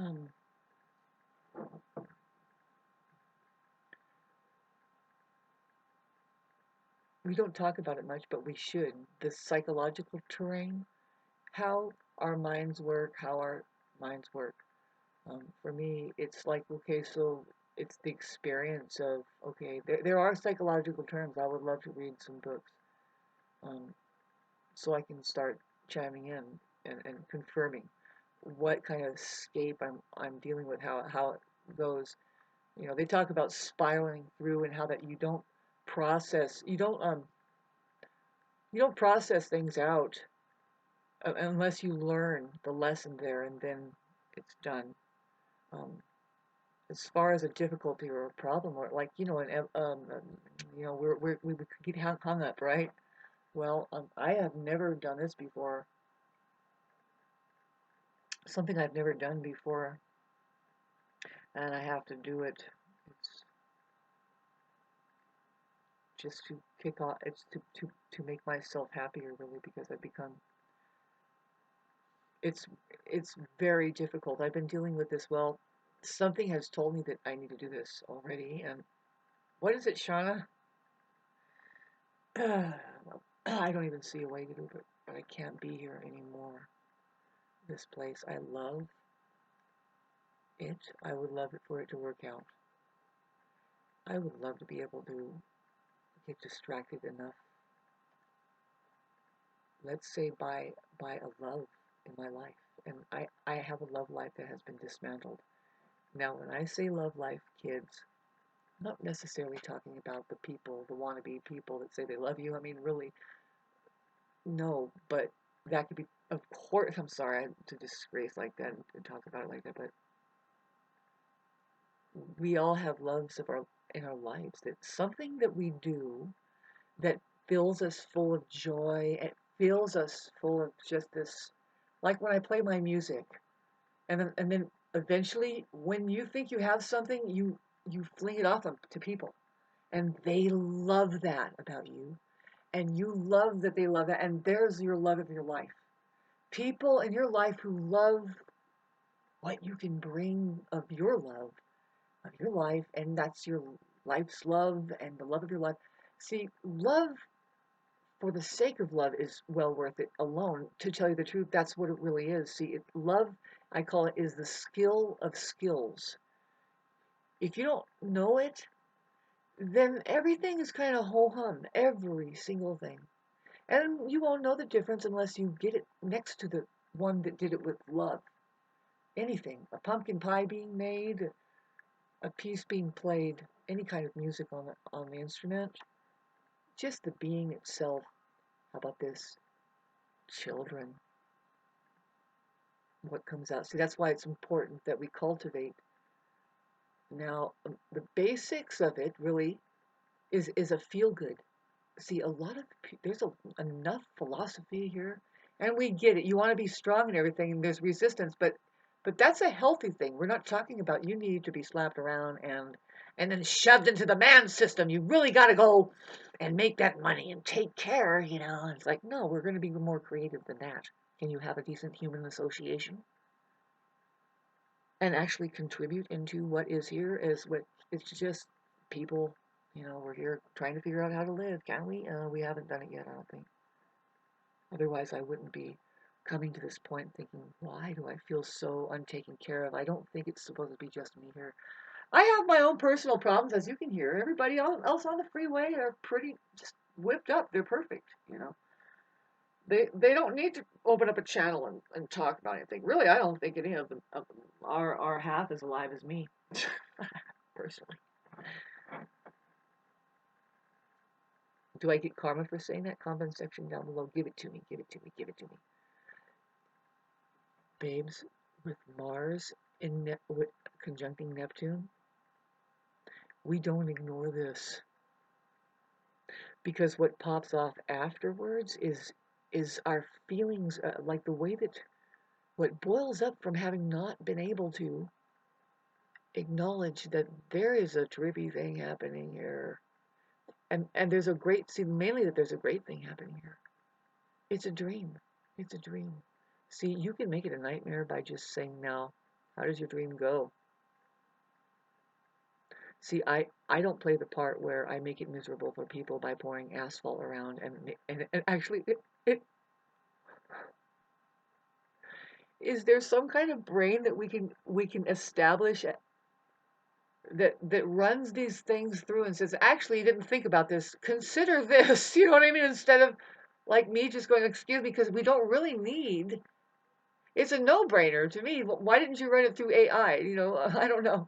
Um, we don't talk about it much, but we should. The psychological terrain, how our minds work, how our minds work. For me, it's like, okay, so it's the experience of, okay, there are psychological terms. I would love to read some books, um, so I can start chiming in and confirming what kind of escape I'm dealing with, how it goes. You know, they talk about spiraling through and how that you don't process things out unless you learn the lesson there, and then it's done. Um, as far as a difficulty or a problem, or like, we get hung up, right? Well, I have never done this before. Something I've never done before, and I have to do it. It's just to kick off. It's to make myself happier, really, because I've become. It's it's very difficult. I've been dealing with this. Well, something has told me that I need to do this already. And what is it, Shauna? I don't even see a way to do it, but I can't be here anymore. This place, I love it. I would love it for it to work out. I would love to be able to get distracted enough, let's say by a love in my life. And I have a love life that has been dismantled. Now, when I say love life, kids, I'm not necessarily talking about the people, the wannabe people that say they love you. I mean, really, no, but that could be, of course, I'm sorry to disgrace like that and talk about it like that, but we all have loves in our lives. That's something that we do that fills us full of joy. It fills us full of just this, like when I play my music, and then eventually, when you think you have something, you fling it off to people, and they love that about you, and you love that they love that, and there's your love of your life. People in your life who love what you can bring of your love of your life, and that's your life's love and the love of your life. See, love for the sake of love is well worth it alone. To tell you the truth, that's what it really is. See, love, I call it, is the skill of skills. If you don't know it, then everything is kind of ho hum, every single thing. And you won't know the difference unless you get it next to the one that did it with love. Anything, a pumpkin pie being made, a piece being played, any kind of music on the instrument, just the being itself. How about this? Children. What comes out. See, that's why it's important that we cultivate. Now, the basics of it really is a feel good. See, a lot of there's enough philosophy here, and we get it. You want to be strong and everything, and there's resistance, but that's a healthy thing. We're not talking about you need to be slapped around and then shoved into the man system. You really got to go and make that money and take care, you know. And it's like, no, we're going to be more creative than that. Can you have a decent human association and actually contribute into what is here as what it's just people, you know, we're here trying to figure out how to live. Can we? We haven't done it yet, I don't think. Otherwise, I wouldn't be coming to this point thinking, why do I feel so untaken care of? I don't think it's supposed to be just me here. I have my own personal problems, as you can hear. Everybody else on the freeway are pretty just whipped up. They're perfect, you know. They don't need to open up a channel and talk about anything. Really, I don't think any of them are half as alive as me, personally. Do I get karma for saying that? Comment section down below. Give it to me. Give it to me. Give it to me. Babes, with Mars with conjuncting Neptune, we don't ignore this, because what pops off afterwards is our feelings, like the way that what boils up from having not been able to acknowledge that there is a trippy thing happening here, and there's a great, see, mainly that there's a great thing happening here. It's a dream. It's a dream. See, you can make it a nightmare by just saying, no, How does your dream go? See, I don't play the part where I make it miserable for people by pouring asphalt around and actually it is there some kind of brain that we can establish that runs these things through and says, actually, you didn't think about this. Consider this. You know what I mean? Instead of like me just going, excuse me, because we don't really need. It's a no-brainer to me. Why didn't you run it through AI? I don't know.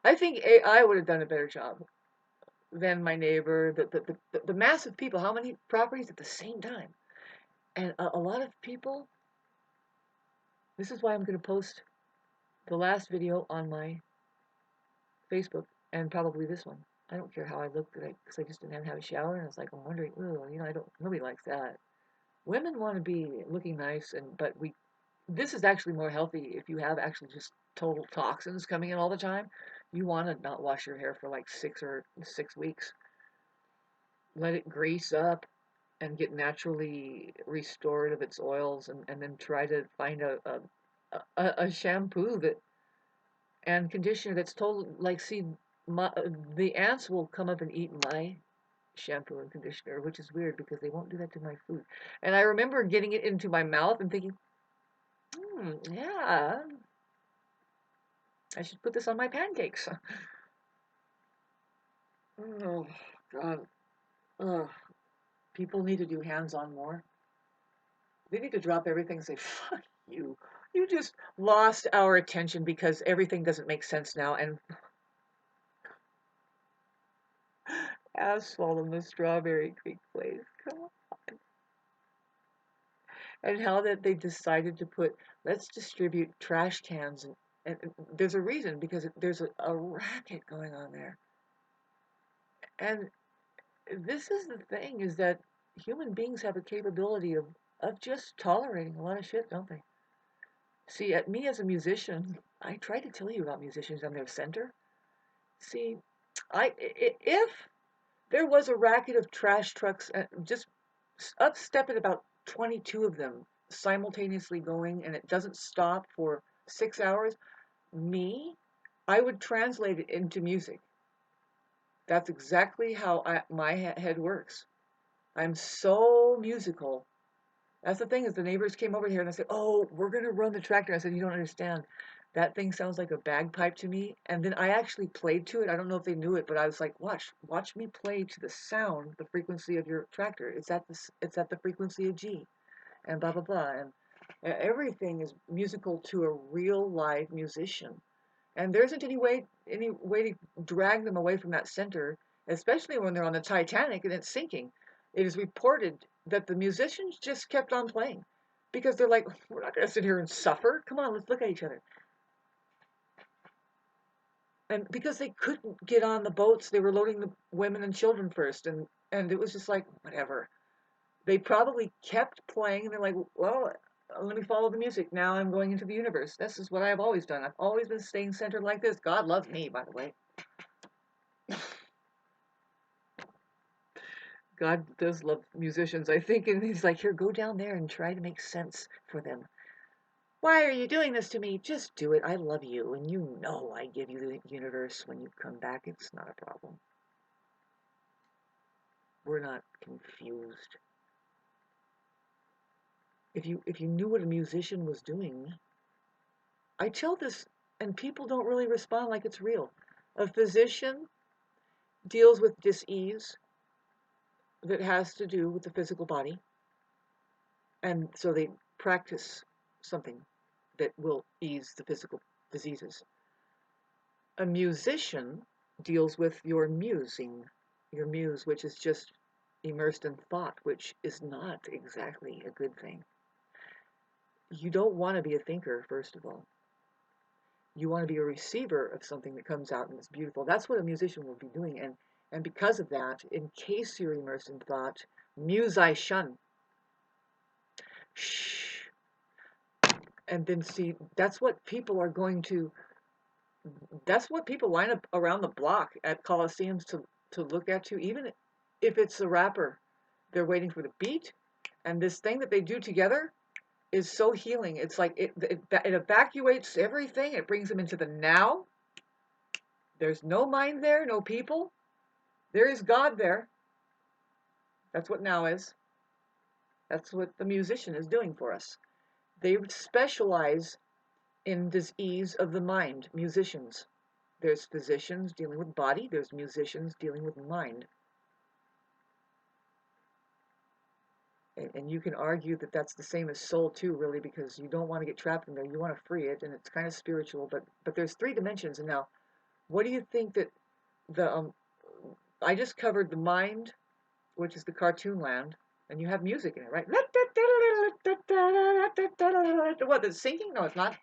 I think AI would have done a better job than my neighbor. The massive people. How many properties at the same time? And a lot of people. This is why I'm going to post the last video on my Facebook and probably this one. I don't care how I looked at it because I just didn't have a shower and I was like, I'm wondering, oh, I don't. Nobody likes that. Women want to be looking nice, but this is actually more healthy if you have actually just total toxins coming in all the time. You want to not wash your hair for like 6 weeks. Let it grease up and get naturally restored of its oils, and then try to find a shampoo that and conditioner that's total like see the ants will come up and eat my shampoo and conditioner, which is weird because they won't do that to my food. And I remember getting it into my mouth and thinking, yeah, I should put this on my pancakes. Oh, God. Ugh. People need to do hands-on more. They need to drop everything and say, fuck you. You just lost our attention because everything doesn't make sense now. And asphalt in the Strawberry Creek place. Come on. And how that they decided to put, let's distribute trash cans. And there's a reason because there's a racket going on there. And this is the thing is that human beings have a capability of just tolerating a lot of shit, don't they? See, at me as a musician, I try to tell you about musicians and their center. See, if there was a racket of trash trucks, just up step at about 22 of them simultaneously going, and it doesn't stop for 6 hours, I would translate it into music. That's exactly how my head works. I'm so musical. That's the thing is the neighbors came over here and I said, oh, we're going to run the tractor. I said, you don't understand. That thing sounds like a bagpipe to me. And then I actually played to it. I don't know if they knew it, but I was like, watch me play to the sound, the frequency of your tractor. It's at the frequency of G and blah, blah, blah. And everything is musical to a real live musician. And there isn't any way to drag them away from that center, especially when they're on the Titanic and it's sinking. It is reported that the musicians just kept on playing because they're like, we're not going to sit here and suffer. Come on, let's look at each other. And because they couldn't get on the boats, they were loading the women and children first, and it was just like whatever. They probably kept playing, and they're like, well, let me follow the music. Now I'm going into the universe. This is what I've always done. I've always been staying centered like this. God loves me, by the way. God does love musicians, I think, and he's like, here, go down there and try to make sense for them. Why are you doing this to me? Just do it. I love you, and you know I give you the universe when you come back. It's not a problem. We're not confused. If you knew what a musician was doing, I tell this, and people don't really respond like it's real. A physician deals with dis-ease that has to do with the physical body, and so they practice something that will ease the physical diseases. A musician deals with your musing, your muse, which is just immersed in thought, which is not exactly a good thing. You don't want to be a thinker, first of all. You want to be a receiver of something that comes out and is beautiful. That's what a musician will be doing. And because of that, in case you're immersed in thought, muse I shun. Shh. And then see, that's what people are going to, that's what people line up around the block at coliseums to look at you, even if it's a rapper. They're waiting for the beat, and this thing that they do together, is so healing. It's like it evacuates everything. It brings them into the now. There's no mind there, no people. There is God there. That's what now is. That's what the musician is doing for us. They specialize in disease of the mind, musicians. There's physicians dealing with body. There's musicians dealing with mind. And you can argue that that's the same as soul too, really, because you don't want to get trapped in there. You want to free it, and it's kind of spiritual. But there's 3 dimensions. And now, what do you think that the I just covered the mind, which is the cartoon land, and you have music in it, right? What, it's singing? No, it's not.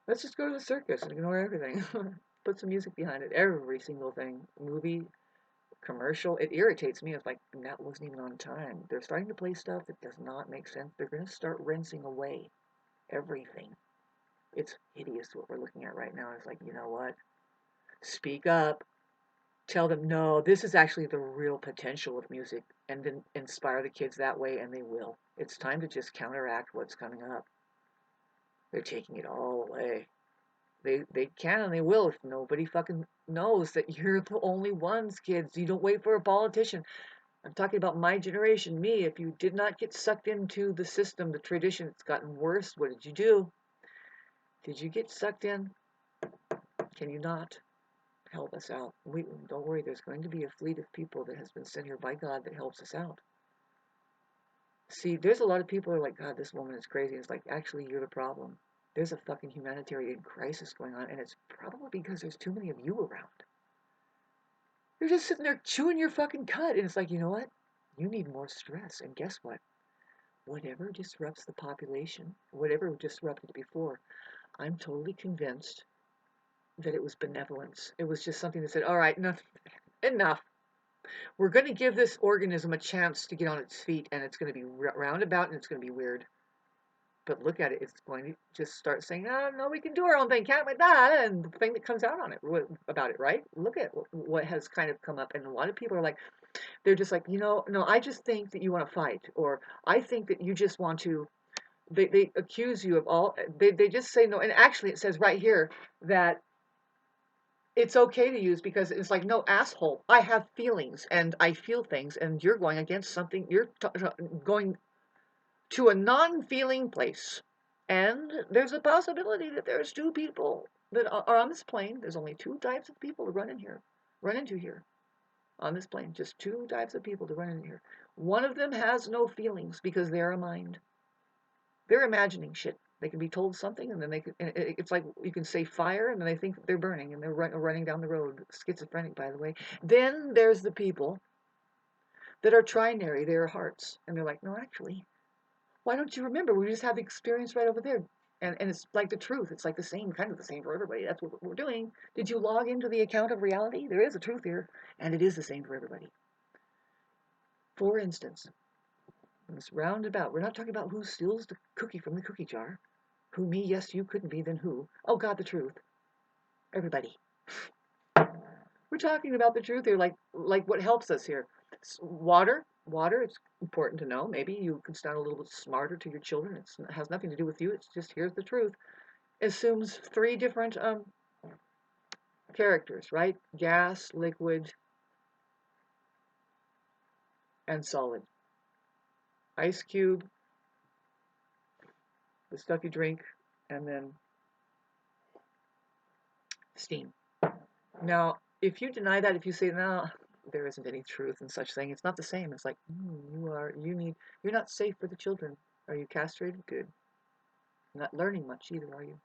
Let's just go to the circus and ignore everything. Put some music behind it. Every single thing. Movie, commercial. It irritates me. It's like, that wasn't even on time. They're starting to play stuff that does not make sense. They're going to start rinsing away everything. It's hideous what we're looking at right now. It's like, you know what? Speak up. Tell them, no, this is actually the real potential of music, and then inspire the kids that way, and they will. It's time to just counteract what's coming up. They're taking it all away. They can and they will if nobody fucking knows that you're the only ones, kids. You don't wait for a politician. I'm talking about my generation, me. If you did not get sucked into the system, the tradition, it's gotten worse. What did you do? Did you get sucked in? Can you not help us out? Don't worry, there's going to be a fleet of people that has been sent here by God that helps us out. See, there's a lot of people who are like, God, this woman is crazy. It's like, actually, you're the problem. There's a fucking humanitarian crisis going on, and it's probably because there's too many of you around. You're just sitting there chewing your fucking cud, and it's like, you know what? You need more stress, and guess what? Whatever disrupts the population, whatever disrupted it before, I'm totally convinced that it was benevolence. It was just something that said, all right, enough. We're going to give this organism a chance to get on its feet, and it's going to be roundabout, and it's going to be weird. But look at it, it's going to just start saying, oh, no, we can do our own thing, can't we? That, and the thing that comes out on it, about it, right? Look at what has kind of come up, and a lot of people are like, they're just like, no, I just think that you want to fight, or I think that you just want to, they accuse you of all, they just say no, and actually it says right here that it's okay to use because it's like, no, asshole, I have feelings, and I feel things, and you're going against something, you're going to a non-feeling place. And there's a possibility that there's 2 people that are on this plane. There's only 2 types of people to run into here on this plane. Just 2 types of people to run in here. One of them has no feelings because they're a mind. They're imagining shit. They can be told something, and then it's like you can say fire, and then they think they're burning, and they're running down the road. Schizophrenic, by the way. Then there's the people that are trinary. They're hearts. And they're like, no, actually, why don't you remember? We just have the experience right over there. And it's like the truth. It's like the same, kind of the same for everybody. That's what we're doing. Did you log into the account of reality? There is a truth here, and it is the same for everybody. For instance, in this roundabout, we're not talking about who steals the cookie from the cookie jar. Who, me, yes, you couldn't be, then who? Oh, God, the truth. Everybody. We're talking about the truth here, like what helps us here. Water, it's important to know. Maybe you can sound a little bit smarter to your children. It has nothing to do with you. It's just, here's the truth. Assumes 3 different characters, right? Gas, liquid, and solid. Ice cube, the stuff you drink, and then steam. Now, if you deny that, if you say, no, there isn't any truth in such thing, it's not the same. It's like, you're not safe for the children. Are you castrated? Good. You're not learning much either, are you?